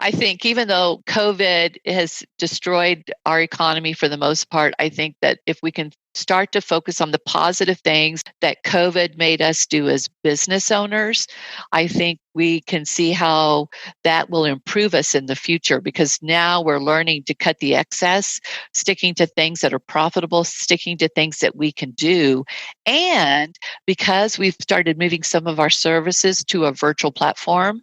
I think even though COVID has destroyed our economy for the most part, I think that if we can start to focus on the positive things that COVID made us do as business owners, I think we can see how that will improve us in the future, because now we're learning to cut the excess, sticking to things that are profitable, sticking to things that we can do. And because we've started moving some of our services to a virtual platform,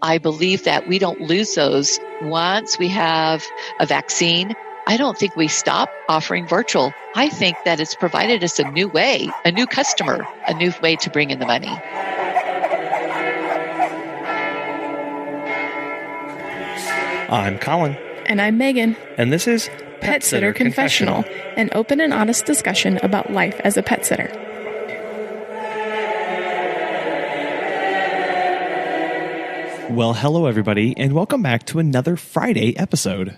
I believe that we don't lose those once we have a vaccine. I don't think we stop offering virtual. I think that it's provided us a new way, a new customer, a new way to bring in the money. I'm Colin. And I'm Megan. And this is Pet Sitter Confessional, an open and honest discussion about life as a pet sitter. Well, hello everybody, and welcome back to another Friday episode.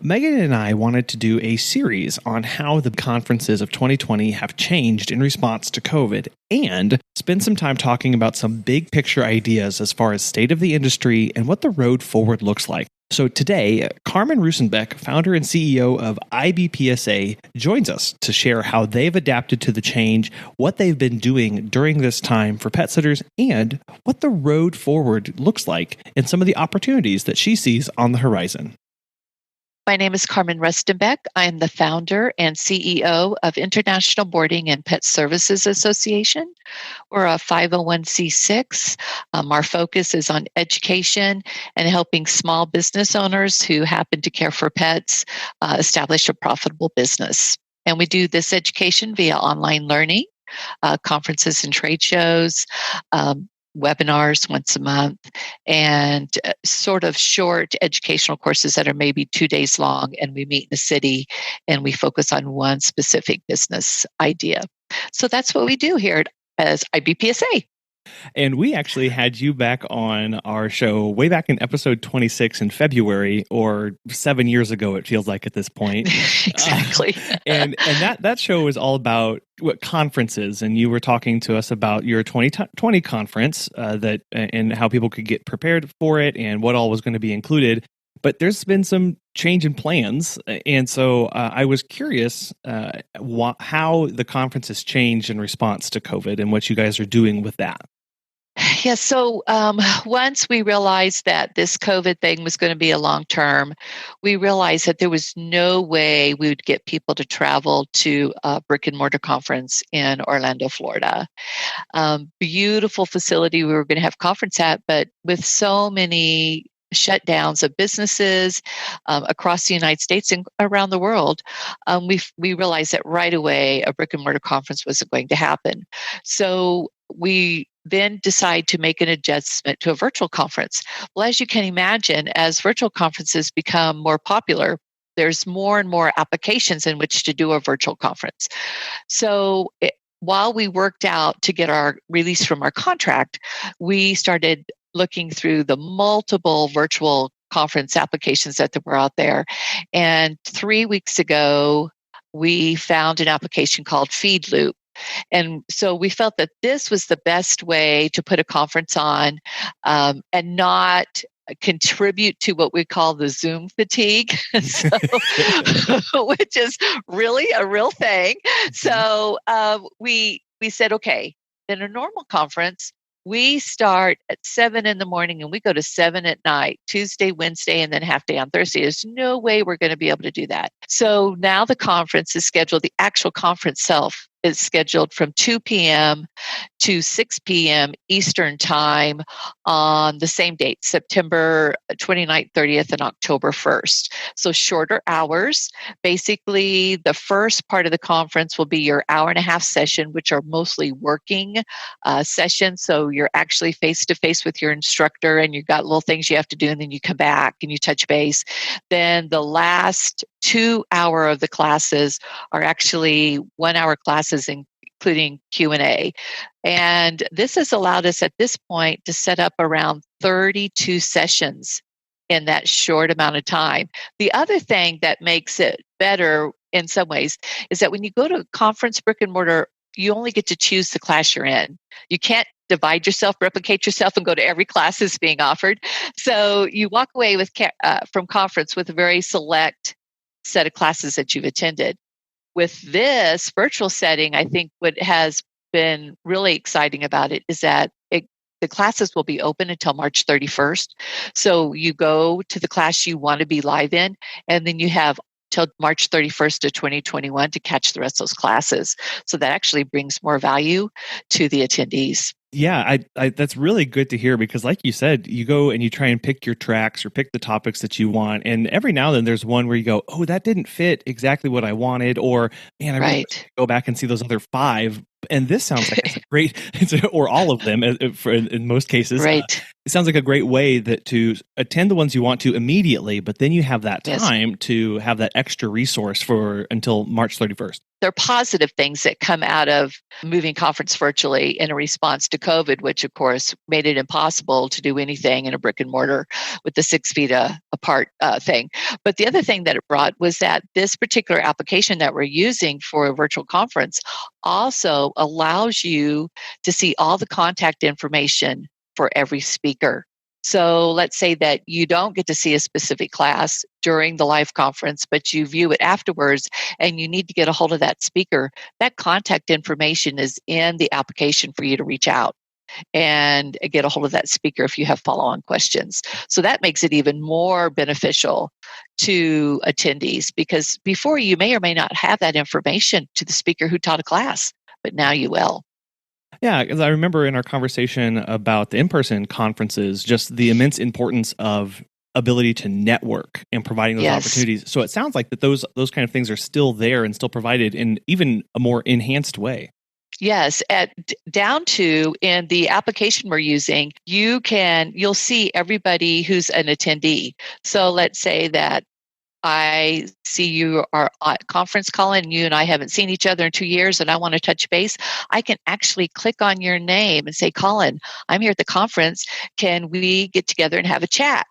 Megan and I wanted to do a series on how the conferences of 2020 have changed in response to COVID, and spend some time talking about some big picture ideas as far as state of the industry and what the road forward looks like. So today, Carmen Rustenbeck, founder and CEO of IBPSA, joins us to share how they've adapted to the change, what they've been doing during this time for pet sitters, and what the road forward looks like and some of the opportunities that she sees on the horizon. My name is Carmen Rustenbeck. I am the founder and CEO of International Boarding and Pet Services Association. We're a 501c6. Our focus is on education and helping small business owners who happen to care for pets establish a profitable business. And we do this education via online learning, conferences and trade shows, webinars once a month, and sort of short educational courses that are maybe 2 days long. And we meet in the city and we focus on one specific business idea. So that's what we do here as IBPSA. And we actually had you back on our show way back in episode 26 in February, or 7 years ago, it feels like at this point. Exactly. And that show was all about what conferences, and you were talking to us about your 2020 conference and how people could get prepared for it and what all was going to be included. But there's been some change in plans, and so I was curious how the conference has changed in response to COVID and what you guys are doing with that. Yeah, so once we realized that this COVID thing was going to be a long term, we realized that there was no way we would get people to travel to a brick and mortar conference in Orlando, Florida. Beautiful facility we were going to have conference at, but with so many shutdowns of businesses across the United States and around the world, we realized that right away a brick and mortar conference wasn't going to happen. So we then decide to make an adjustment to a virtual conference. Well, as you can imagine, as virtual conferences become more popular, there's more and more applications in which to do a virtual conference. So while we worked out to get our release from our contract, we started looking through the multiple virtual conference applications that were out there. And 3 weeks ago, we found an application called FeedLoop. And so we felt that this was the best way to put a conference on and not contribute to what we call the Zoom fatigue, which is really a real thing. So we said, okay, in a normal conference, we start at 7 in the morning and we go to 7 at night, Tuesday, Wednesday, and then half day on Thursday. There's no way we're going to be able to do that. So now the conference is scheduled, the actual conference itself is scheduled from 2 p.m. to 6 p.m. Eastern time on the same date, September 29th, 30th, and October 1st. So shorter hours. Basically, the first part of the conference will be your hour-and-a-half session, which are mostly working sessions. So you're actually face-to-face with your instructor, and you've got little things you have to do, and then you come back and you touch base. Then the last 2 hour of the classes are actually 1 hour classes, including Q&A. And this has allowed us at this point to set up around 32 sessions in that short amount of time. The other thing that makes it better in some ways is that when you go to a conference brick and mortar, you only get to choose the class you're in. You can't divide yourself, replicate yourself, and go to every class that's being offered. So you walk away from conference with a very select set of classes that you've attended. With this virtual setting, I think what has been really exciting about it is that the classes will be open until March 31st. So you go to the class you want to be live in, and then you have till March 31st of 2021 to catch the rest of those classes. So that actually brings more value to the attendees. Yeah, that's really good to hear, because like you said, you go and you try and pick your tracks or pick the topics that you want. And every now and then there's one where you go, oh, that didn't fit exactly what I wanted. Or, man, I really wish I could go back and see those other 5. And this sounds like it's a great, or all of them in most cases. Right. It sounds like a great way to attend the ones you want to immediately, but then you have that time to have that extra resource for until March 31st. There are positive things that come out of moving conference virtually in a response to COVID, which of course made it impossible to do anything in a brick and mortar with the 6 feet apart thing. But the other thing that it brought was that this particular application that we're using for a virtual conference also allows you to see all the contact information for every speaker. So let's say that you don't get to see a specific class during the live conference, but you view it afterwards and you need to get a hold of that speaker. That contact information is in the application for you to reach out and get a hold of that speaker if you have follow-on questions. So that makes it even more beneficial to attendees, because before you may or may not have that information to the speaker who taught a class, but now you will. Yeah, because I remember in our conversation about the in-person conferences, just the immense importance of ability to network and providing those opportunities. So it sounds like that those kind of things are still there and still provided in even a more enhanced way. Yes, down to in the application we're using, you'll see everybody who's an attendee. So let's say that I see you are on conference calling, and you and I haven't seen each other in 2 years, and I want to touch base. I can actually click on your name and say, Colin, I'm here at the conference. Can we get together and have a chat?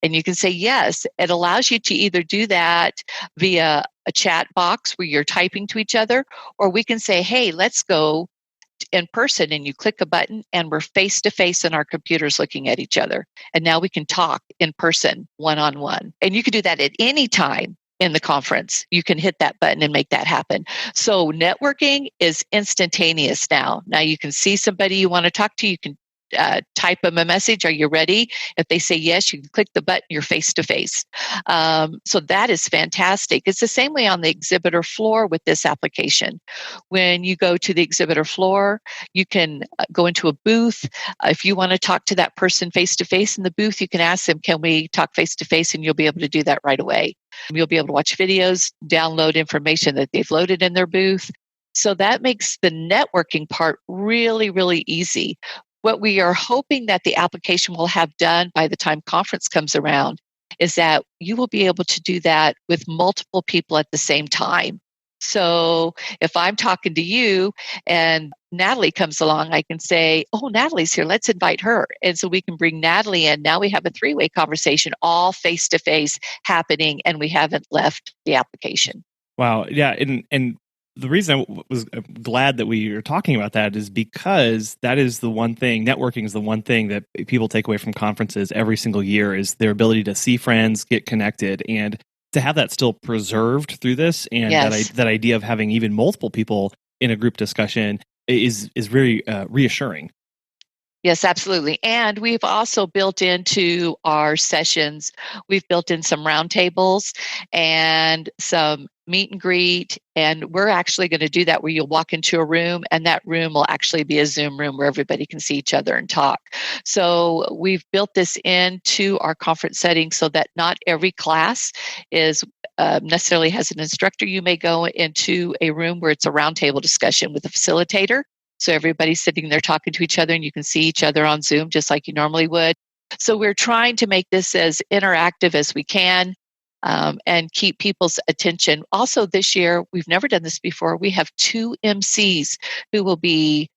And you can say yes. It allows you to either do that via a chat box where you're typing to each other, or we can say, hey, let's go in person, and you click a button and we're face to face in our computers looking at each other. And now we can talk in person, one-on-one. And you can do that at any time in the conference. You can hit that button and make that happen. So networking is instantaneous now. Now you can see somebody you want to talk to. You can type them a message. Are you ready? If they say yes, you can click the button, you're face to face. So that is fantastic. It's the same way on the exhibitor floor with this application. When you go to the exhibitor floor, you can go into a booth. If you want to talk to that person face to face in the booth, you can ask them, can we talk face to face? And you'll be able to do that right away. You'll be able to watch videos, download information that they've loaded in their booth. So that makes the networking part really, really easy. What we are hoping that the application will have done by the time conference comes around is that you will be able to do that with multiple people at the same time. So if I'm talking to you and Natalie comes along, I can say, oh, Natalie's here, let's invite her. And so we can bring Natalie in. Now we have a 3-way conversation, all face-to-face happening, and we haven't left the application. Wow. Yeah. And the reason I was glad that we are talking about that is because that is the one thing, networking is the one thing that people take away from conferences every single year, is their ability to see friends, get connected, and to have that still preserved through this. And that idea of having even multiple people in a group discussion is very reassuring. Yes, absolutely. And we've also built into our sessions, we've built in some roundtables and some meet and greet. And we're actually going to do that where you'll walk into a room, and that room will actually be a Zoom room where everybody can see each other and talk. So we've built this into our conference setting so that not every class is necessarily has an instructor. You may go into a room where it's a roundtable discussion with a facilitator. So everybody's sitting there talking to each other, and you can see each other on Zoom just like you normally would. So we're trying to make this as interactive as we can and keep people's attention. Also this year, we've never done this before. We have 2 MCs who will be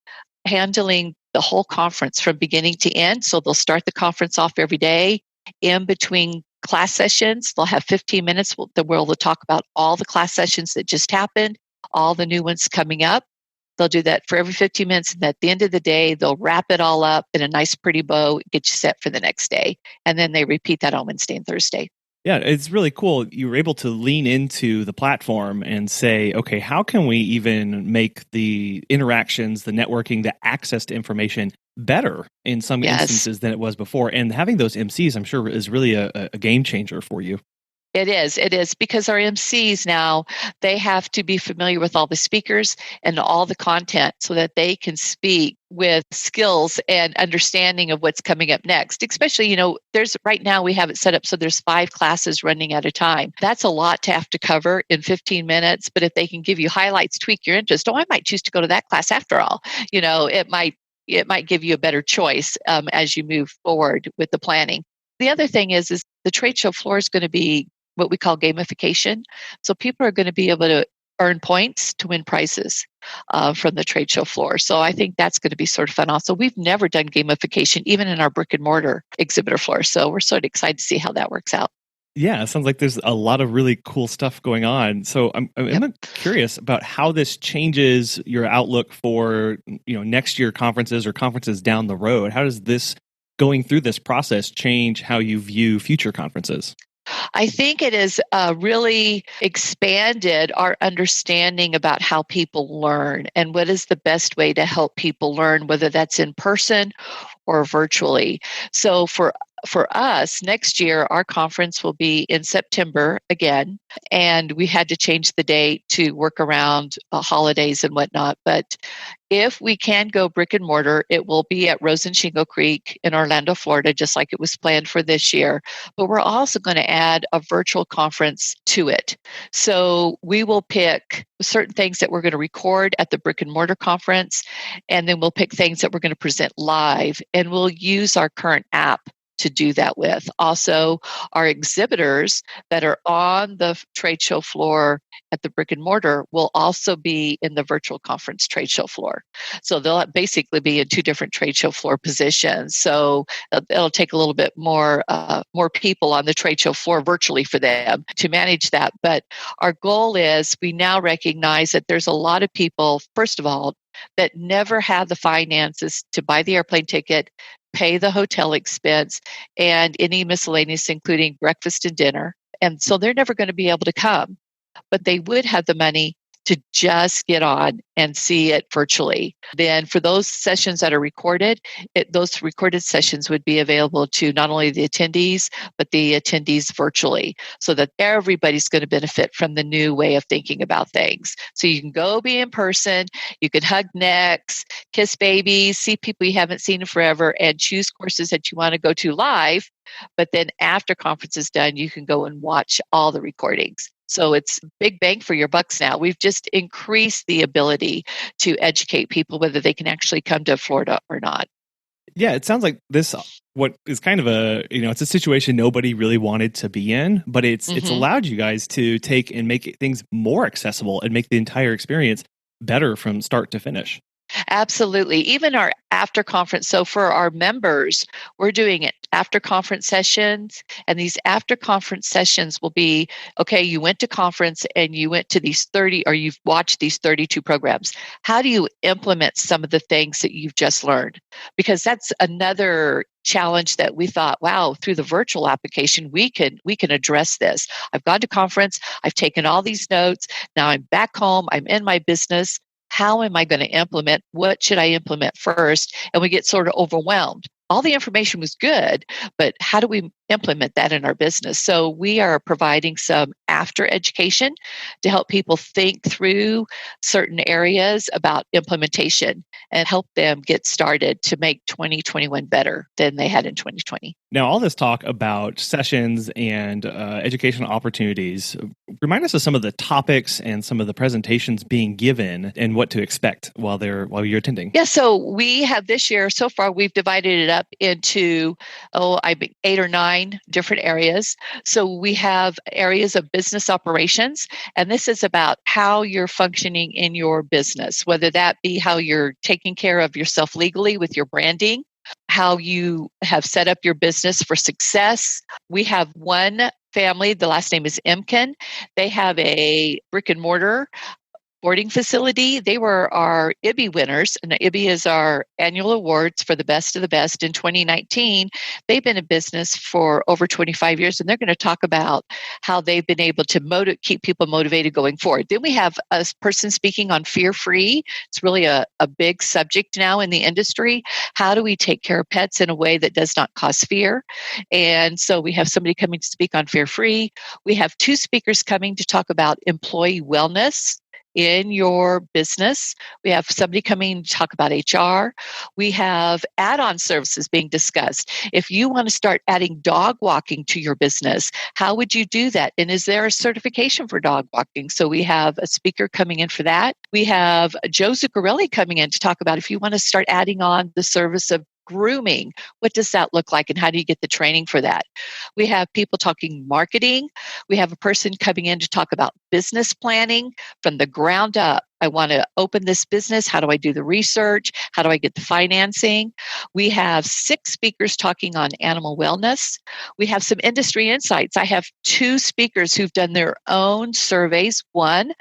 handling the whole conference from beginning to end. So they'll start the conference off every day. In between class sessions, they'll have 15 minutes where they'll talk about all the class sessions that just happened, all the new ones coming up. They'll do that for every 15 minutes. And at the end of the day, they'll wrap it all up in a nice, pretty bow, get you set for the next day. And then they repeat that on Wednesday and Thursday. Yeah, it's really cool. You were able to lean into the platform and say, okay, how can we even make the interactions, the networking, the access to information better in some instances than it was before? And having those MCs, I'm sure, is really a game changer for you. It is because our MCs now, they have to be familiar with all the speakers and all the content so that they can speak with skills and understanding of what's coming up next. Especially, there's right now we have it set up so there's 5 classes running at a time. That's a lot to have to cover in 15 minutes, but if they can give you highlights, tweak your interest, I might choose to go to that class after all. It might give you a better choice as you move forward with the planning. The other thing is the trade show floor is going to be what we call gamification. So people are going to be able to earn points to win prizes from the trade show floor. So I think that's going to be sort of fun. Also, we've never done gamification, even in our brick and mortar exhibitor floor. So we're sort of excited to see how that works out. Yeah, it sounds like there's a lot of really cool stuff going on. So I'm curious about how this changes your outlook for next year conferences or conferences down the road. How does this going through this process change how you view future conferences? I think it has really expanded our understanding about how people learn and what is the best way to help people learn, whether that's in person or virtually. So for us, next year, our conference will be in September again, and we had to change the date to work around holidays and whatnot. But if we can go brick and mortar, it will be at Rose and Shingle Creek in Orlando, Florida, just like it was planned for this year. But we're also going to add a virtual conference to it. So we will pick certain things that we're going to record at the brick and mortar conference, and then we'll pick things that we're going to present live, and we'll use our current app to do that with. Also, our exhibitors that are on the trade show floor at the brick and mortar will also be in the virtual conference trade show floor. So they'll basically be in 2 different trade show floor positions. So it'll take a little bit more people on the trade show floor virtually for them to manage that. But our goal is we now recognize that there's a lot of people, first of all, that never have the finances to buy the airplane ticket, pay the hotel expense, and any miscellaneous, including breakfast and dinner. And so they're never going to be able to come, but they would have the money to just get on and see it virtually. Then for those sessions that are recorded, those recorded sessions would be available to not only the attendees, but the attendees virtually, so that everybody's going to benefit from the new way of thinking about things. So you can go be in person, you can hug necks, kiss babies, see people you haven't seen in forever, and choose courses that you want to go to live. But then after conference is done, you can go and watch all the recordings. So it's big bang for your bucks now. We've just increased the ability to educate people whether they can actually come to Florida or not. Yeah, it sounds like this, what is kind of it's a situation nobody really wanted to be in, but it's allowed you guys to take and make things more accessible and make the entire experience better from start to finish. Absolutely. Even our after conference. So for our members, we're doing it after conference sessions. And these after conference sessions will be, okay, you went to conference and you went to these 30, or you've watched these 32 programs. How do you implement some of the things that you've just learned? Because that's another challenge that we thought, wow, through the virtual application, we can address this. I've gone to conference, I've taken all these notes. Now I'm back home, I'm in my business. How am I going to implement? What should I implement first? And we get sort of overwhelmed. All the information was good, but how do we implement that in our business? So we are providing some after education to help people think through certain areas about implementation and help them get started to make 2021 better than they had in 2020. Now, all this talk about sessions and educational opportunities, remind us of some of the topics and some of the presentations being given and what to expect while you're attending. Yeah, so we have this year, so far, we've divided it up into, 8 or 9 different areas. So we have areas of business operations, and this is about how you're functioning in your business, whether that be how you're taking care of yourself legally with your branding, how you have set up your business for success. We have one family, the last name is Emkin. They have a brick and mortar boarding facility. They were our IBI winners, and IBI is our annual awards for the best of the best in 2019. They've been in business for over 25 years, and they're going to talk about how they've been able to keep people motivated going forward. Then we have a person speaking on fear-free. It's really a big subject now in the industry. How do we take care of pets in a way that does not cause fear? And so we have somebody coming to speak on fear-free. We have 2 speakers coming to talk about employee wellness in your business. We have somebody coming to talk about HR. We have add-on services being discussed. If you want to start adding dog walking to your business, how would you do that? And is there a certification for dog walking? So we have a speaker coming in for that. We have Joe Zuccarelli coming in to talk about if you want to start adding on the service of grooming, what does that look like and how do you get the training for that? We have people talking marketing. We have a person coming in to talk about business planning from the ground up. I want to open this business. How do I do the research? How do I get the financing? We have 6 speakers talking on animal wellness. We have some industry insights. I have 2 speakers who've done their own surveys. One,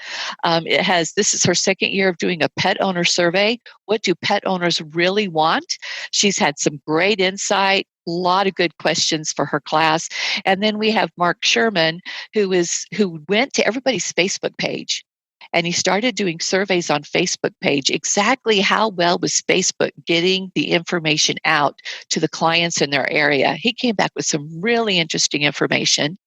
this is her second year of doing a pet owner survey. What do pet owners really want? She's had some great insight. A lot of good questions for her class. And then we have Mark Sherman, who went to everybody's Facebook page. And he started doing surveys on Facebook page. Exactly how well was Facebook getting the information out to the clients in their area? He came back with some really interesting information.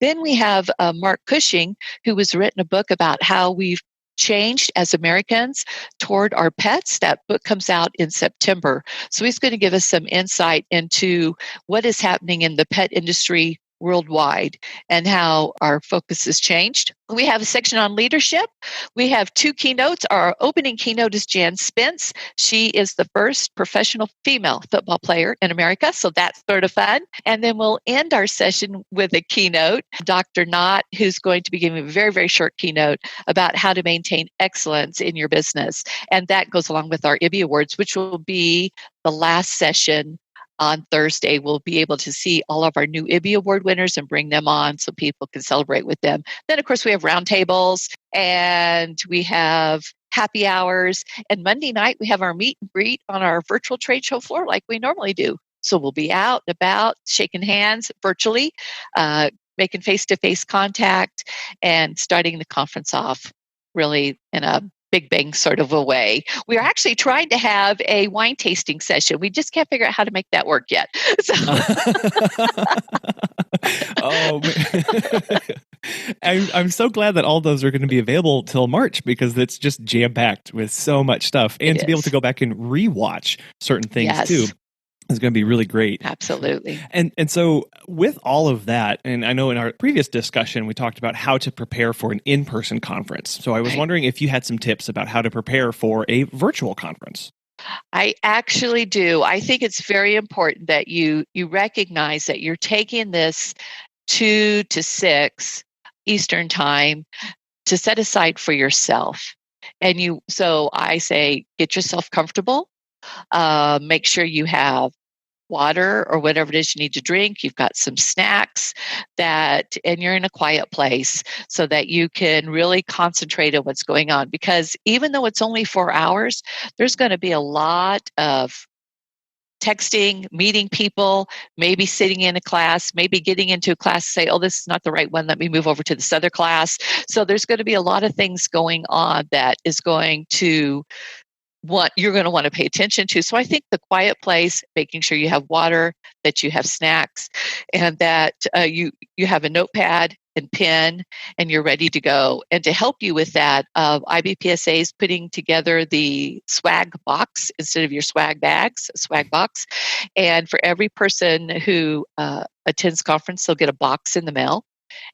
Then we have Mark Cushing, who has written a book about how we've changed as Americans toward our pets. That book comes out in September. So he's going to give us some insight into what is happening in the pet industry worldwide and how our focus has changed. We have a section on leadership. We have 2 keynotes. Our opening keynote is Jan Spence. She is the first professional female football player in America, so that's sort of fun. And then we'll end our session with a keynote, Dr. Knott, who's going to be giving a very, very short keynote about how to maintain excellence in your business. And that goes along with our IBI Awards, which will be the last session on Thursday. We'll be able to see all of our new IBI Award winners and bring them on so people can celebrate with them. Then, of course, we have roundtables and we have happy hours. And Monday night, we have our meet and greet on our virtual trade show floor like we normally do. So we'll be out and about, shaking hands virtually, making face-to-face contact, and starting the conference off really in a Big Bang sort of a way. We're actually trying to have a wine tasting session. We just can't figure out how to make that work yet. So. I'm so glad that all those are going to be available till March because it's just jam-packed with so much stuff. And to be able to go back and rewatch certain things too is going to be really great. Absolutely. And so with all of that, and I know in our previous discussion, we talked about how to prepare for an in-person conference. So I was wondering if you had some tips about how to prepare for a virtual conference. I actually do. I think it's very important that you recognize that you're taking this 2 to 6 Eastern time to set aside for yourself. So I say, get yourself comfortable. Make sure you have water or whatever it is you need to drink. You've got some snacks and you're in a quiet place so that you can really concentrate on what's going on. Because even though it's only 4 hours, there's going to be a lot of texting, meeting people, maybe sitting in a class, maybe getting into a class, say, oh, this is not the right one. Let me move over to this other class. So there's going to be a lot of things going on that is going to you're going to want to pay attention to. So I think the quiet place, making sure you have water, that you have snacks, and that you have a notepad and pen, and you're ready to go. And to help you with that, IBPSA is putting together the swag box instead of your swag bags, a swag box. And for every person who attends conference, they'll get a box in the mail.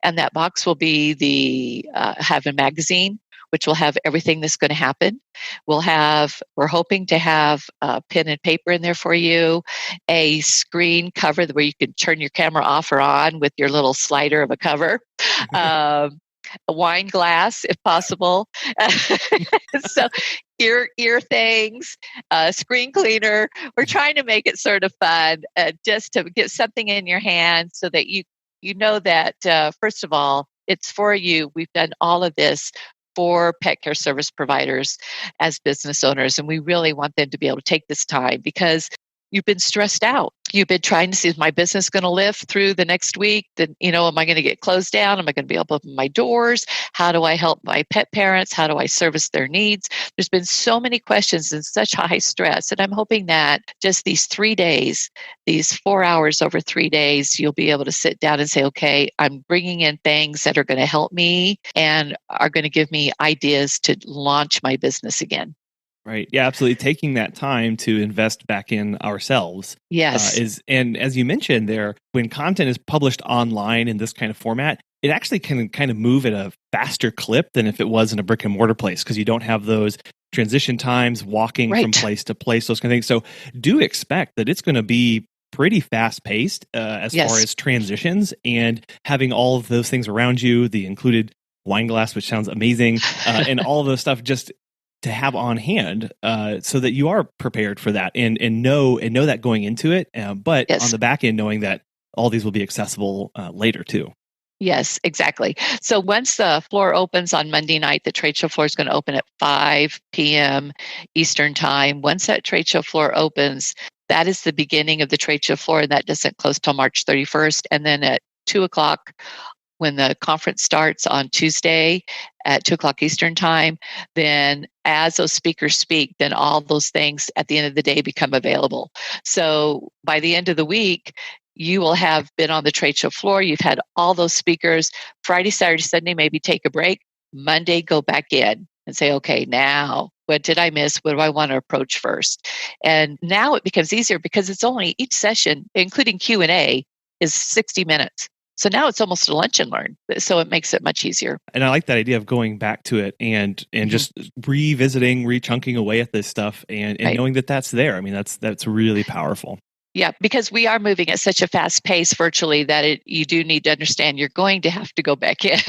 And that box will be have a magazine, which will have everything that's going to happen. We're hoping to have pen and paper in there for you, a screen cover where you can turn your camera off or on with your little slider of a cover, a wine glass if possible. So ear things, screen cleaner. We're trying to make it sort of fun, just to get something in your hand so that you know that, first of all, it's for you. We've done all of this for pet care service providers as business owners. And we really want them to be able to take this time because you've been stressed out. You've been trying to see, is my business going to live through the next week? Then, am I going to get closed down? Am I going to be able to open my doors? How do I help my pet parents? How do I service their needs? There's been so many questions and such high stress. And I'm hoping that just these 3 days, these 4 hours over 3 days, you'll be able to sit down and say, okay, I'm bringing in things that are going to help me and are going to give me ideas to launch my business again. Right. Yeah, absolutely. Taking that time to invest back in ourselves. Yes. And as you mentioned there, when content is published online in this kind of format, it actually can kind of move at a faster clip than if it was in a brick and mortar place because you don't have those transition times, walking from place to place, those kind of things. So do expect that it's going to be pretty fast paced as far as transitions and having all of those things around you, the included wine glass, which sounds amazing, and all of those stuff just to have on hand so that you are prepared for that and know that going into it. But on the back end, knowing that all these will be accessible later too. Yes, exactly. So once the floor opens on Monday night, the trade show floor is going to open at 5 p.m. Eastern time. Once that trade show floor opens, that is the beginning of the trade show floor, and that doesn't close till March 31st. And then at 2 o'clock, when the conference starts on Tuesday at 2 o'clock Eastern time, then as those speakers speak, then all those things at the end of the day become available. So by the end of the week, you will have been on the trade show floor. You've had all those speakers. Friday, Saturday, Sunday, maybe take a break. Monday, go back in and say, okay, now what did I miss? What do I want to approach first? And now it becomes easier because it's only each session, including Q&A, is 60 minutes. So now it's almost a lunch and learn. So it makes it much easier. And I like that idea of going back to it and just revisiting, rechunking away at this stuff and knowing that that's there. I mean, that's really powerful. Yeah, because we are moving at such a fast pace virtually that you do need to understand you're going to have to go back in.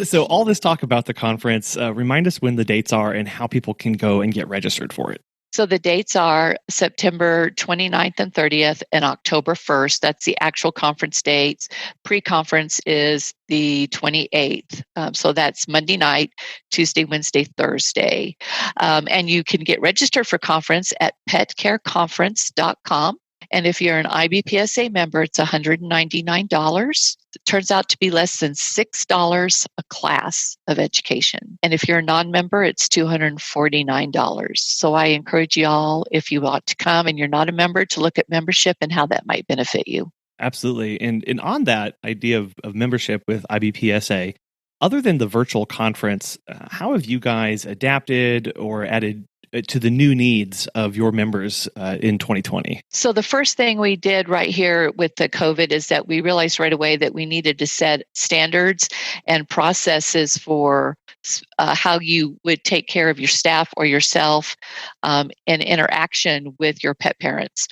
So all this talk about the conference, remind us when the dates are and how people can go and get registered for it. So the dates are September 29th and 30th and October 1st. That's the actual conference dates. Pre-conference is the 28th. So that's Monday night, Tuesday, Wednesday, Thursday. And you can get registered for conference at petcareconference.com. And if you're an IBPSA member, it's $199. It turns out to be less than $6 a class of education. And if you're a non-member, it's $249. So I encourage you all, if you want to come and you're not a member, to look at membership and how that might benefit you. Absolutely. And on that idea of membership with IBPSA, other than the virtual conference, how have you guys adapted or added to the new needs of your members in 2020? So the first thing we did right here with the COVID is that we realized right away that we needed to set standards and processes for how you would take care of your staff or yourself in interaction with your pet parents.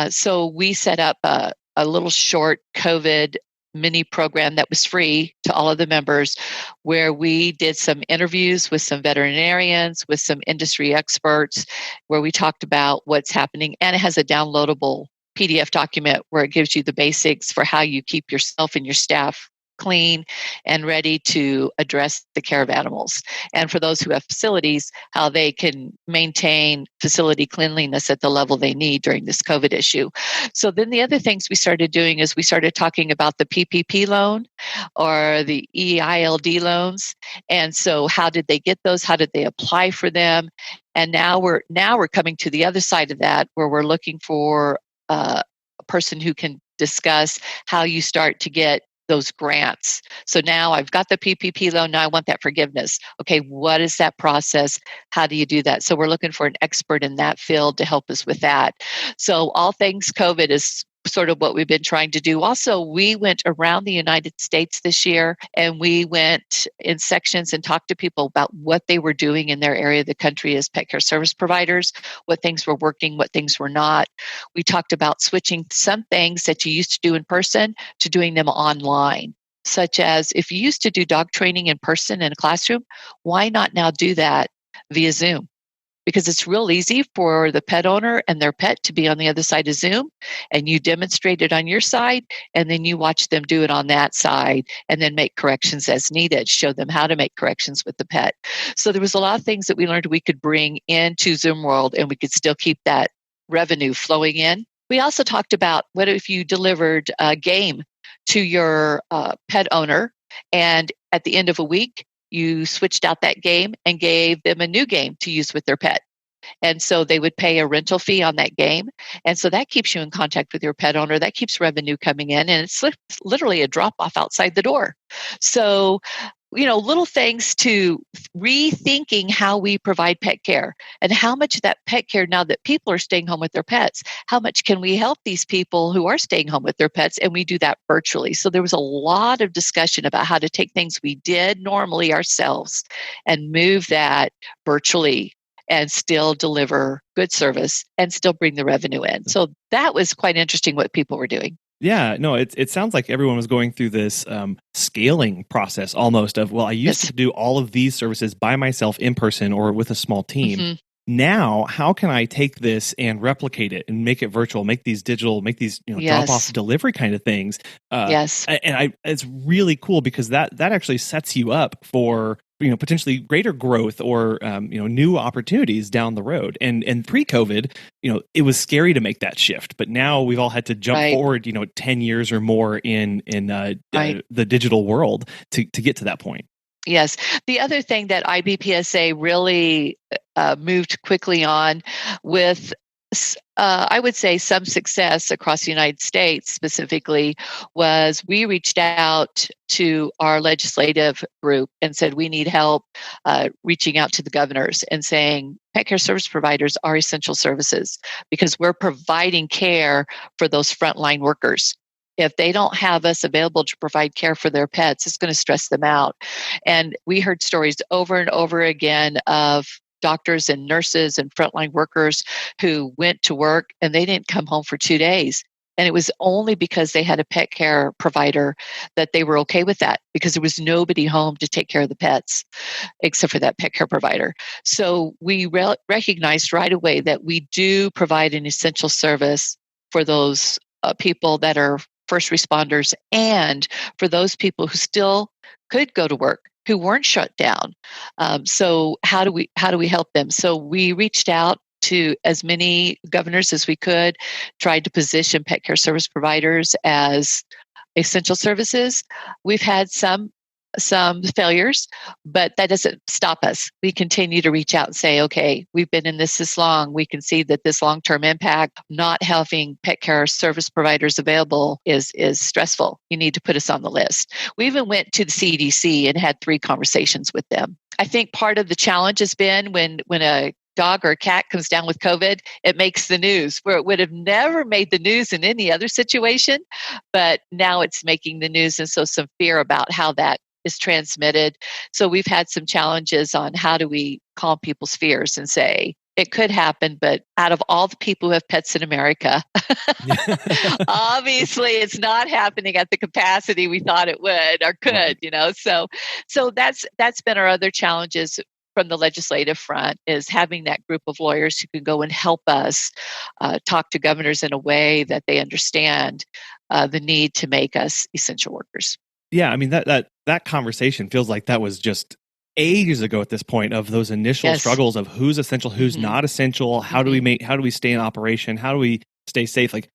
So we set up a little short COVID mini program that was free to all of the members, where we did some interviews with some veterinarians, with some industry experts, where we talked about what's happening. And it has a downloadable PDF document where it gives you the basics for how you keep yourself and your staff clean and ready to address the care of animals. And for those who have facilities, how they can maintain facility cleanliness at the level they need during this COVID issue. So then the other things we started doing is we started talking about the PPP loan or the EILD loans. And so how did they get those? How did they apply for them? And now we're coming to the other side of that, where we're looking for a person who can discuss how you start to get those grants. So now I've got the PPP loan. Now I want that forgiveness. Okay, what is that process? How do you do that? So we're looking for an expert in that field to help us with that. So all things COVID is sort of what we've been trying to do. Also, we went around the United States this year, and we went in sections and talked to people about what they were doing in their area of the country as pet care service providers, what things were working, what things were not. We talked about switching some things that you used to do in person to doing them online, such as if you used to do dog training in person in a classroom, why not now do that via Zoom? because it's real easy for the pet owner and their pet to be on the other side of Zoom, and you demonstrate it on your side, and then you watch them do it on that side, and then make corrections as needed, show them how to make corrections with the pet. So there was a lot of things that we learned we could bring into Zoom World, and we could still keep that revenue flowing in. We also talked about what if you delivered a game to your pet owner, and at the end of a week, you switched out that game and gave them a new game to use with their pet. And so they would pay a rental fee on that game. And so that keeps you in contact with your pet owner. That keeps revenue coming in. And it's literally a drop off outside the door. So, little things to rethinking how we provide pet care and how much of that pet care, now that people are staying home with their pets, how much can we help these people who are staying home with their pets? And we do that virtually. So there was a lot of discussion about how to take things we did normally ourselves and move that virtually and still deliver good service and still bring the revenue in. So that was quite interesting what people were doing. Yeah, no, it sounds like everyone was going through this scaling process almost of, well, I used to do all of these services by myself in person or with a small team. Mm-hmm. Now, how can I take this and replicate it and make it virtual, make these digital, make these drop-off delivery kind of things? And it's really cool because that actually sets you up for potentially greater growth or new opportunities down the road. And pre-COVID, it was scary to make that shift, but now we've all had to jump forward 10 years or more in the digital world to get to that point. Yes. The other thing that IBPSA really moved quickly on with, I would say, some success across the United States specifically, was we reached out to our legislative group and said, we need help reaching out to the governors and saying, pet care service providers are essential services because we're providing care for those frontline workers. If they don't have us available to provide care for their pets, it's going to stress them out. And we heard stories over and over again of doctors and nurses and frontline workers who went to work and they didn't come home for 2 days. And it was only because they had a pet care provider that they were okay with that, because there was nobody home to take care of the pets except for that pet care provider. So we recognized right away that we do provide an essential service for those people that are first responders, and for those people who still could go to work, who weren't shut down. So how do we help them? So we reached out to as many governors as we could, tried to position pet care service providers as essential services. We've had some failures, but that doesn't stop us. We continue to reach out and say, okay, we've been in this long. We can see that this long-term impact, not having pet care service providers available is stressful. You need to put us on the list. We even went to the CDC and had 3 conversations with them. I think part of the challenge has been when a dog or a cat comes down with COVID, it makes the news, where it would have never made the news in any other situation, but now it's making the news. And so some fear about how that is transmitted. So we've had some challenges on how do we calm people's fears and say, it could happen, but out of all the people who have pets in America, obviously it's not happening at the capacity we thought it would or could, So that's been our other challenges from the legislative front, is having that group of lawyers who can go and help us talk to governors in a way that they understand the need to make us essential workers. Yeah, I mean, that conversation feels like that was just ages ago at this point, of those initial struggles of who's essential, who's not essential, how do we stay in operation, how do we stay safe? Like,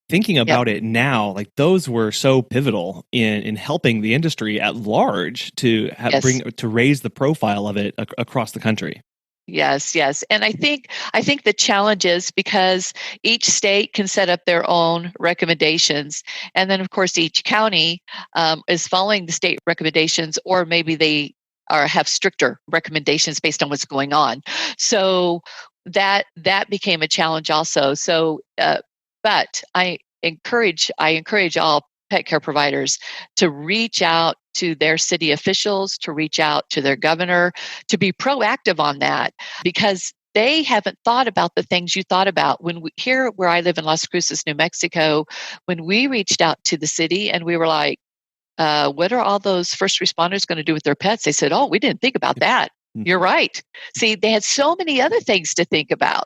thinking about it now, like, those were so pivotal in helping the industry at large to raise the profile of it across the country. Yes. And I think the challenge is because each state can set up their own recommendations. And then, of course, each county is following the state recommendations, or maybe they have stricter recommendations based on what's going on. So that became a challenge also. So, but I encourage all pet care providers to reach out to their city officials, to reach out to their governor, to be proactive on that, because they haven't thought about the things you thought about. Here where I live in Las Cruces, New Mexico, when we reached out to the city and we were like, what are all those first responders going to do with their pets? They said, oh, we didn't think about that. You're right. See, they had so many other things to think about.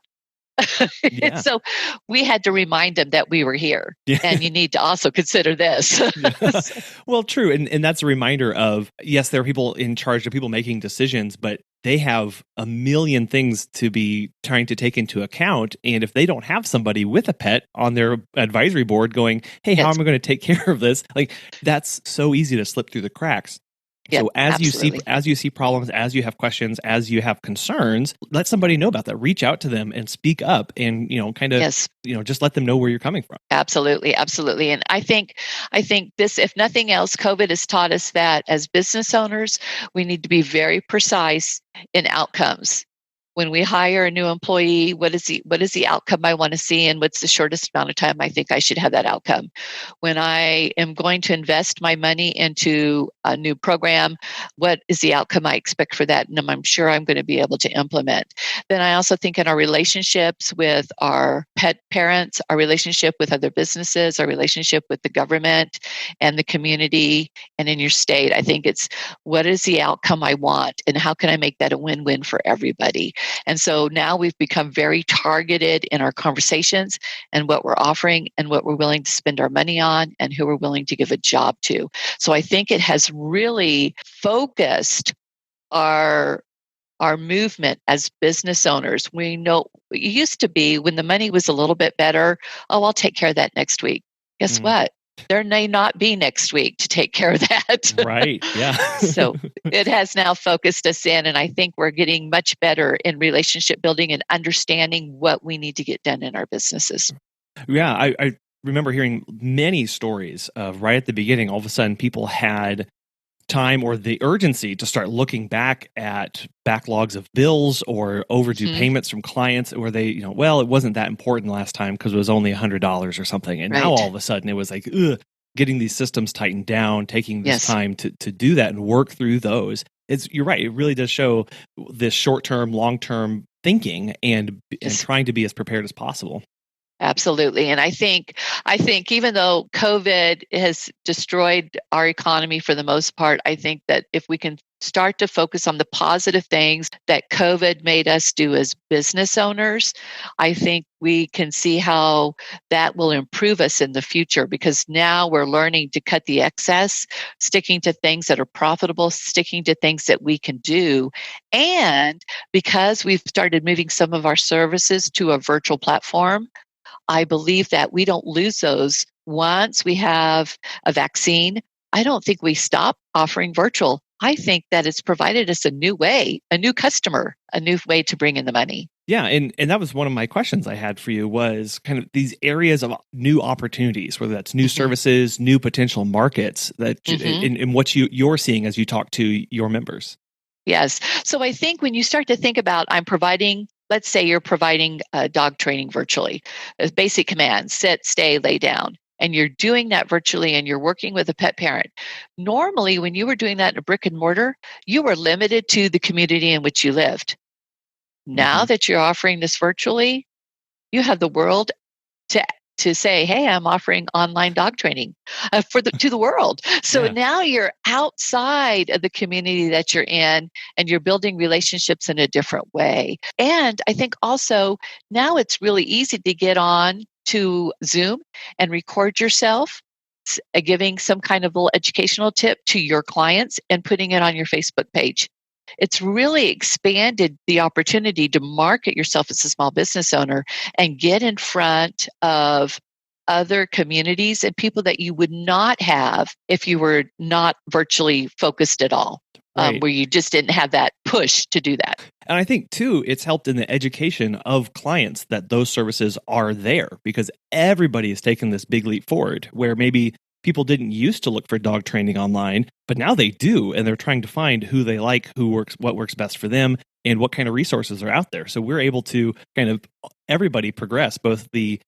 Yeah. So we had to remind them that we were here, Yeah. and you need to also consider this. Yeah. Well, true. And that's a reminder of, yes, there are people in charge of people making decisions, but they have a million things to be trying to take into account. And if they don't have somebody with a pet on their advisory board going, hey, how Yes. am I going to take care of this? Like, that's so easy to slip through the cracks. So absolutely. as you see problems, as you have questions, as you have concerns, let somebody know about that. Reach out to them and speak up, and kind of Yes. Just let them know where you're coming from. Absolutely, absolutely. And I think this, if nothing else, COVID has taught us that as business owners, we need to be very precise in outcomes. When we hire a new employee, what is the outcome I want to see, and what's the shortest amount of time I think I should have that outcome? When I am going to invest my money into a new program, what is the outcome I expect for that? And I'm sure I'm going to be able to implement. Then I also think in our relationships with our pet parents, our relationship with other businesses, our relationship with the government and the community and in your state, I think it's what is the outcome I want, and how can I make that a win-win for everybody? And so now we've become very targeted in our conversations and what we're offering and what we're willing to spend our money on and who we're willing to give a job to. So I think it has really focused our movement as business owners. We know it used to be when the money was a little bit better, oh, I'll take care of that next week. Guess what? There may not be next week to take care of that. Right. Yeah. So it has now focused us in, and I think we're getting much better in relationship building and understanding what we need to get done in our businesses. Yeah. I remember hearing many stories of right at the beginning, all of a sudden people had time or the urgency to start looking back at backlogs of bills or overdue payments from clients, where they, well, it wasn't that important last time because it was only $100 or something. And now all of a sudden it was like, getting these systems tightened down, taking this time to do that and work through those. You're right. It really does show this short-term, long-term thinking and trying to be as prepared as possible. Absolutely. And I think even though COVID has destroyed our economy for the most part, I think that if we can start to focus on the positive things that COVID made us do as business owners, I think we can see how that will improve us in the future, because now we're learning to cut the excess, sticking to things that are profitable, sticking to things that we can do. And because we've started moving some of our services to a virtual platform, I believe that we don't lose those once we have a vaccine. I don't think we stop offering virtual. I think that it's provided us a new way, a new customer, a new way to bring in the money. Yeah, and that was one of my questions I had for you, was kind of these areas of new opportunities, whether that's new services, new potential markets that in what you're seeing as you talk to your members. Yes. So I think when you start to think about, let's say you're providing dog training virtually, as basic commands: sit, stay, lay down. And you're doing that virtually and you're working with a pet parent. Normally, when you were doing that in a brick and mortar, you were limited to the community in which you lived. Now that you're offering this virtually, you have the world to say, hey, I'm offering online dog training to the world. So now you're outside of the community that you're in, and you're building relationships in a different way. And I think also now it's really easy to get on to Zoom and record yourself giving some kind of little educational tip to your clients and putting it on your Facebook page. It's really expanded the opportunity to market yourself as a small business owner and get in front of other communities and people that you would not have if you were not virtually focused at all, where you just didn't have that push to do that. And I think, too, it's helped in the education of clients that those services are there, because everybody has taken this big leap forward, where maybe people didn't used to look for dog training online, but now they do, and they're trying to find who they like, what works best for them, and what kind of resources are out there. So we're able to kind of everybody progress, both the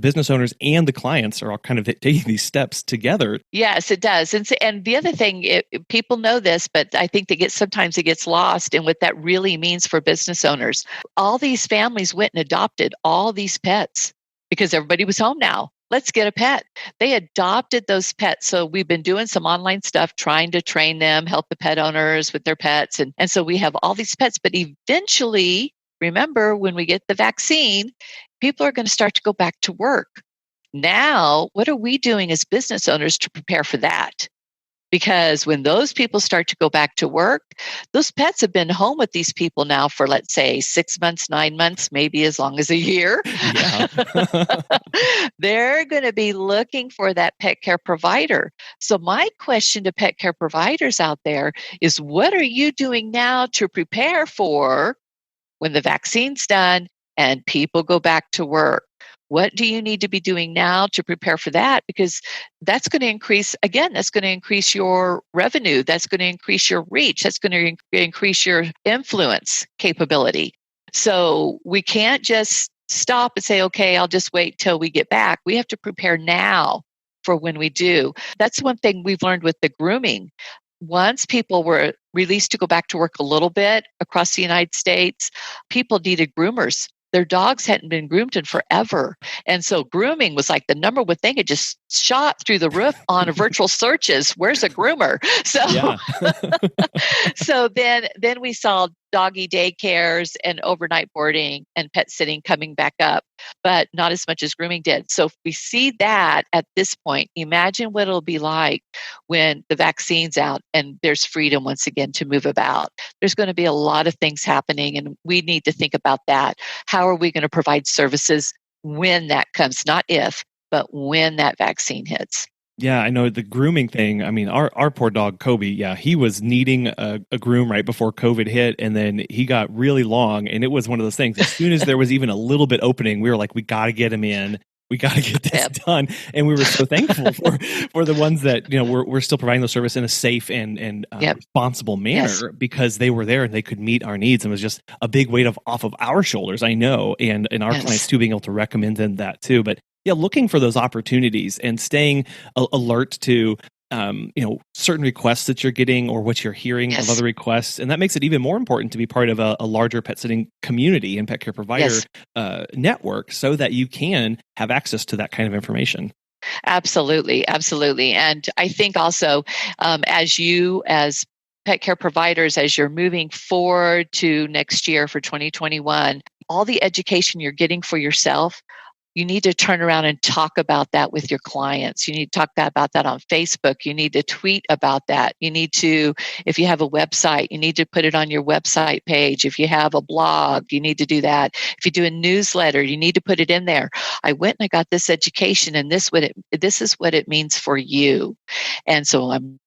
business owners and the clients are all kind of taking these steps together. Yes, it does. And the other thing, people know this, but I think sometimes it gets lost in what that really means for business owners. All these families went and adopted all these pets because everybody was home now. let's get a pet. They adopted those pets. So we've been doing some online stuff, trying to train them, help the pet owners with their pets. And so we have all these pets, but eventually, remember, when we get the vaccine, people are going to start to go back to work. Now, what are we doing as business owners to prepare for that? Because when those people start to go back to work, those pets have been home with these people now for, let's say, 6 months, 9 months, maybe as long as a year. Yeah. They're going to be looking for that pet care provider. So my question to pet care providers out there is, what are you doing now to prepare for when the vaccine's done and people go back to work? What do you need to be doing now to prepare for that? Because that's going to increase, again, that's going to increase your revenue. That's going to increase your reach. That's going to increase your influence capability. So we can't just stop and say, okay, I'll just wait till we get back. We have to prepare now for when we do. That's one thing we've learned with the grooming. Once people were released to go back to work a little bit across the United States, people needed groomers. Their dogs hadn't been groomed in forever. And so grooming was like the number one thing. It just shot through the roof on virtual searches. Where's a groomer? So, Yeah. so then we saw doggy daycares and overnight boarding and pet sitting coming back up, but not as much as grooming did. So if we see that at this point, imagine what it'll be like when the vaccine's out and there's freedom once again to move about. There's going to be a lot of things happening, and we need to think about that. How are we going to provide services when that comes? Not if, but when that vaccine hits. Yeah, I know the grooming thing. I mean, our poor dog, Kobe, yeah, he was needing a groom right before COVID hit, and then he got really long, and it was one of those things. As soon as there was even a little bit opening, we were like, we got to get him in. We got to get this done. And we were so thankful for the ones that, we're still providing the service in a safe and responsible manner because they were there and they could meet our needs. And it was just a big weight off of our shoulders, I know, and our clients too, being able to recommend them that too. But yeah, looking for those opportunities and staying alert to certain requests that you're getting or what you're hearing of other requests. And that makes it even more important to be part of a larger pet sitting community and pet care provider network so that you can have access to that kind of information. Absolutely. Absolutely. And I think also as pet care providers, as you're moving forward to next year for 2021, all the education you're getting for yourself, you need to turn around and talk about that with your clients. You need to talk about that on Facebook. You need to tweet about that. You need to, if you have a website, you need to put it on your website page. If you have a blog, you need to do that. If you do a newsletter, you need to put it in there. I went and I got this education, and this is what it means for you. And so I'm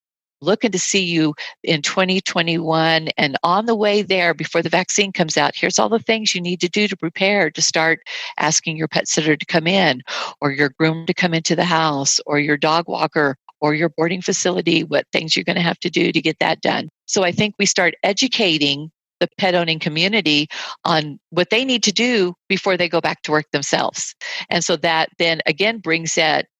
looking to see you in 2021, and on the way there before the vaccine comes out, here's all the things you need to do to prepare to start asking your pet sitter to come in, or your groom to come into the house, or your dog walker, or your boarding facility, what things you're going to have to do to get that done. So I think we start educating the pet owning community on what they need to do before they go back to work themselves. And so that then again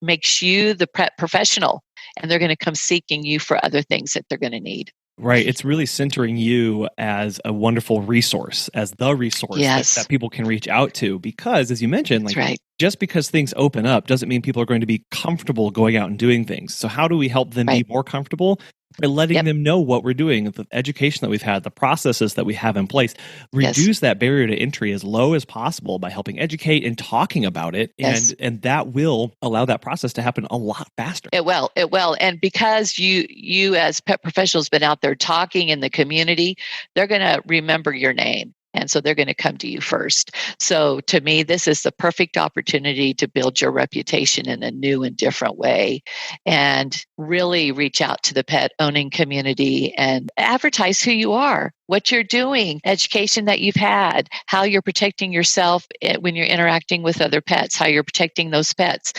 makes you the pet professional, and they're going to come seeking you for other things that they're going to need. Right. It's really centering you as a wonderful resource, as the resource that people can reach out to. Because as you mentioned, just because things open up doesn't mean people are going to be comfortable going out and doing things. So how do we help them be more comfortable? By letting them know what we're doing, the education that we've had, the processes that we have in place, reduce that barrier to entry as low as possible by helping educate and talking about it. And that will allow that process to happen a lot faster. It will. And because you as pet professionals been out there talking in the community, they're going to remember your name. And so they're going to come to you first. So to me, this is the perfect opportunity to build your reputation in a new and different way and really reach out to the pet owning community and advertise who you are, what you're doing, education that you've had, how you're protecting yourself when you're interacting with other pets, how you're protecting those pets.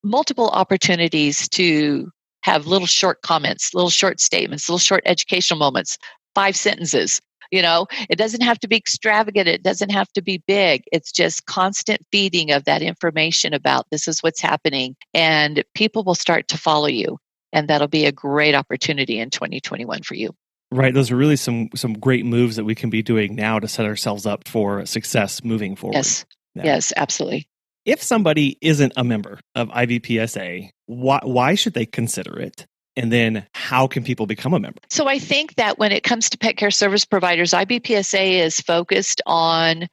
Multiple opportunities to have little short comments, little short statements, little short educational moments, 5 sentences. It doesn't have to be extravagant. It doesn't have to be big. It's just constant feeding of that information about this is what's happening, and people will start to follow you. And that'll be a great opportunity in 2021 for you. Right. Those are really some great moves that we can be doing now to set ourselves up for success moving forward. Yes, absolutely. If somebody isn't a member of IBPSA, why should they consider it? And then how can people become a member? So I think that when it comes to pet care service providers, IBPSA is focused on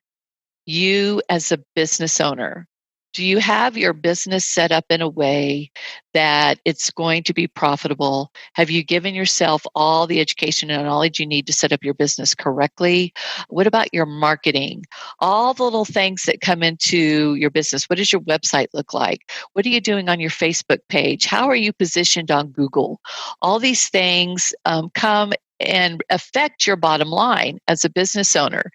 you as a business owner. Do you have your business set up in a way that it's going to be profitable? Have you given yourself all the education and knowledge you need to set up your business correctly? What about your marketing? All the little things that come into your business. What does your website look like? What are you doing on your Facebook page? How are you positioned on Google? All these things come and affect your bottom line as a business owner.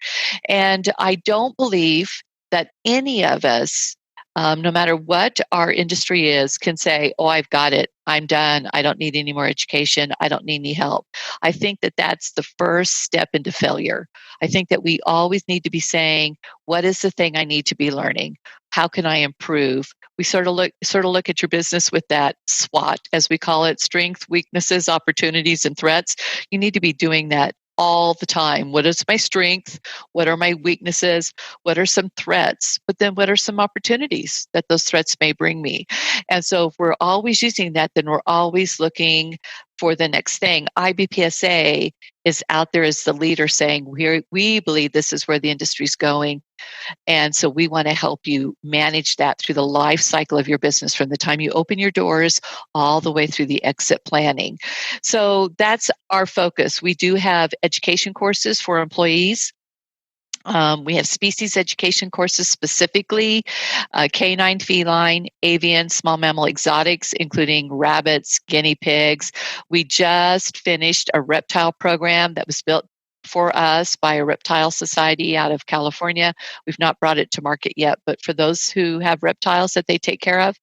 And I don't believe that any of us, no matter what our industry is, can say, oh, I've got it. I'm done. I don't need any more education. I don't need any help. I think that that's the first step into failure. I think that we always need to be saying, what is the thing I need to be learning? How can I improve? We sort of look at your business with that SWOT, as we call it: strengths, weaknesses, opportunities, and threats. You need to be doing that all the time. What is my strength? What are my weaknesses? What are some threats? But then what are some opportunities that those threats may bring me? And so if we're always using that, then we're always looking for the next thing. IBPSA is out there as the leader saying, we believe this is where the industry is going. And so we want to help you manage that through the life cycle of your business, from the time you open your doors all the way through the exit planning. So that's our focus. We do have education courses for employees. We have species education courses, specifically canine, feline, avian, small mammal exotics, including rabbits, guinea pigs. We just finished a reptile program that was built for us by a reptile society out of California. We've not brought it to market yet, but for those who have reptiles that they take care of,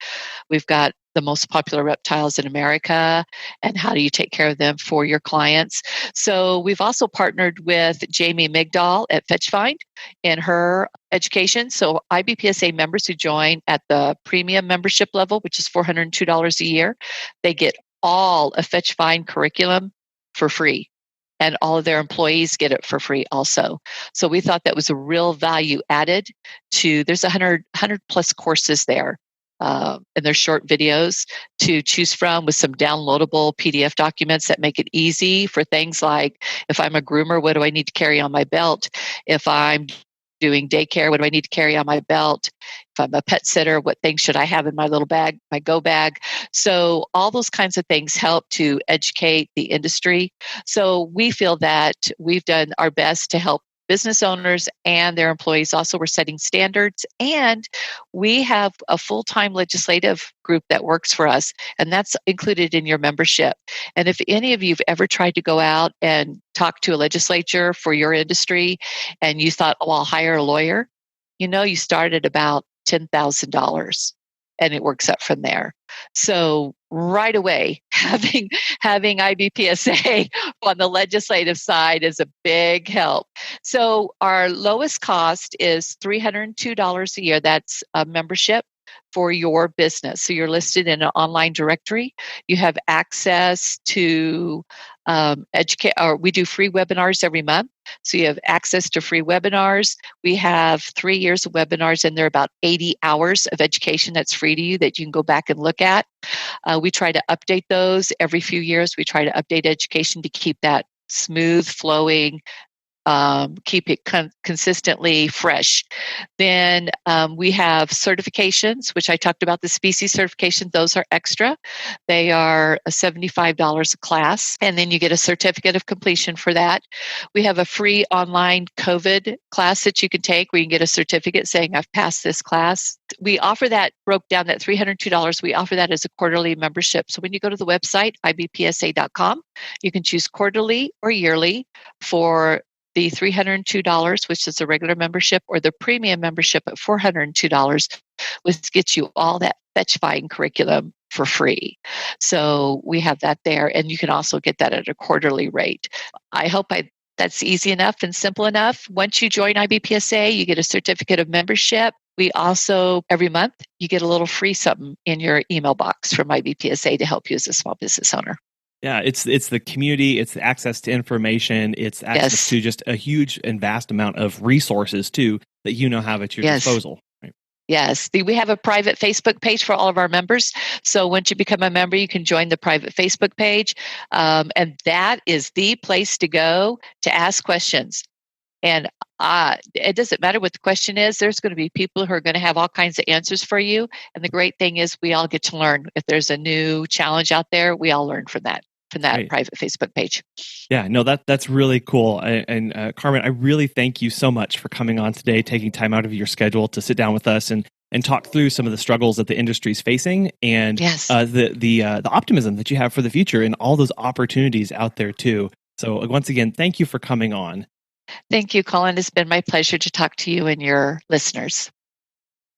we've got the most popular reptiles in America, and how do you take care of them for your clients. So we've also partnered with Jamie Migdal at FetchFind in her education. So IBPSA members who join at the premium membership level, which is $402 a year, they get all of FetchFind curriculum for free. And all of their employees get it for free also. So we thought that was a real value added to, there's 100 plus courses there. And there's short videos to choose from with some downloadable PDF documents that make it easy for things like, if I'm a groomer, what do I need to carry on my belt? If I'm doing daycare, what do I need to carry on my belt? If I'm a pet sitter, what things should I have in my little bag, my go bag? So all those kinds of things help to educate the industry. So we feel that we've done our best to help business owners and their employees. Also, we're setting standards, and we have a full-time legislative group that works for us, and that's included in your membership. And if any of you have ever tried to go out and talk to a legislature for your industry and you thought, oh, I'll hire a lawyer, you start at about $10,000 and it works up from there. So right away, having IBPSA on the legislative side is a big help. So our lowest cost is $302 a year. That's a membership for your business. So you're listed in an online directory. You have access to we do free webinars every month. So you have access to free webinars. We have 3 years of webinars, and there are about 80 hours of education that's free to you that you can go back and look at. We try to update those every few years. We try to update education to keep that smooth flowing, keep it consistently fresh. Then we have certifications, which I talked about, the species certification. Those are extra. They are $75 a class, and then you get a certificate of completion for that. We have a free online COVID class that you can take where you can get a certificate saying, I've passed this class. We offer that, broke down that $302. We offer that as a quarterly membership. So when you go to the website, ibpsa.com, you can choose quarterly or yearly for the $302, which is a regular membership, or the premium membership at $402, which gets you all that FetchFind curriculum for free. So we have that there, and you can also get that at a quarterly rate. I hope that's easy enough and simple enough. Once you join IBPSA, you get a certificate of membership. We also, every month, you get a little free something in your email box from IBPSA to help you as a small business owner. Yeah, it's the community, it's the access to information, it's access to just a huge and vast amount of resources too that have at your disposal. Right? Yes, we have a private Facebook page for all of our members. So once you become a member, you can join the private Facebook page. And that is the place to go to ask questions. And it doesn't matter what the question is. There's going to be people who are going to have all kinds of answers for you. And the great thing is we all get to learn. If there's a new challenge out there, we all learn from that right. Private Facebook page. Yeah, no, that's really cool. And Carmen, I really thank you so much for coming on today, taking time out of your schedule to sit down with us and talk through some of the struggles that the industry is facing and yes. the optimism that you have for the future and all those opportunities out there too. So once again, thank you for coming on. Thank you, Colin. It's been my pleasure to talk to you and your listeners.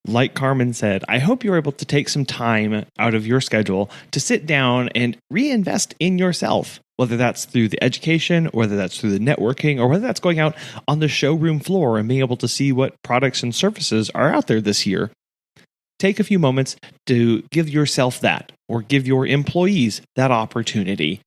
Like Carmen said, I hope you're able to take some time out of your schedule to sit down and reinvest in yourself, whether that's through the education, or whether that's through the networking, or whether that's going out on the showroom floor and being able to see what products and services are out there this year. Take a few moments to give yourself that, or give your employees that opportunity.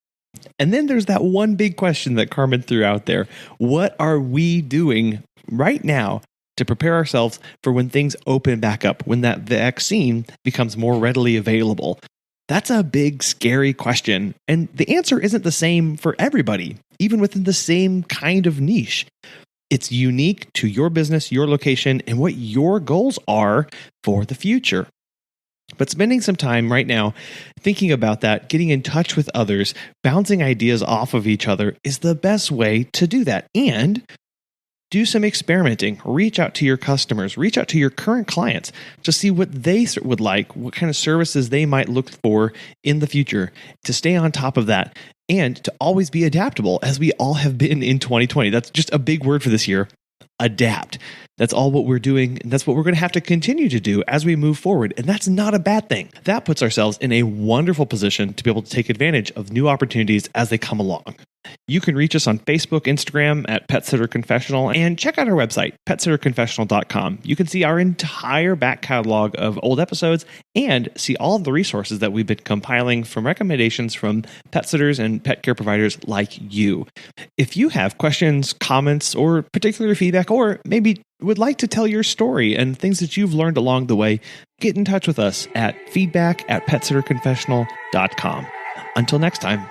And then there's that one big question that Carmen threw out there. What are we doing right now to prepare ourselves for when things open back up, when that vaccine becomes more readily available? That's a big, scary question. And the answer isn't the same for everybody, even within the same kind of niche. It's unique to your business, your location, and what your goals are for the future. But spending some time right now thinking about that, getting in touch with others, bouncing ideas off of each other is the best way to do that. And do some experimenting. Reach out to your customers. Reach out to your current clients to see what they would like, what kind of services they might look for in the future, to stay on top of that and to always be adaptable, as we all have been in 2020. That's just a big word for this year. Adapt. That's all what we're doing, and that's what we're going to have to continue to do as we move forward. And that's not a bad thing. That puts ourselves in a wonderful position to be able to take advantage of new opportunities as they come along. You can reach us on Facebook, Instagram at Pet Sitter Confessional, and check out our website, PetSitterConfessional.com. You can see our entire back catalog of old episodes and see all of the resources that we've been compiling from recommendations from pet sitters and pet care providers like you. If you have questions, comments, or particular feedback, or maybe would like to tell your story and things that you've learned along the way, get in touch with us at feedback@PetSitterConfessional.com. Until next time.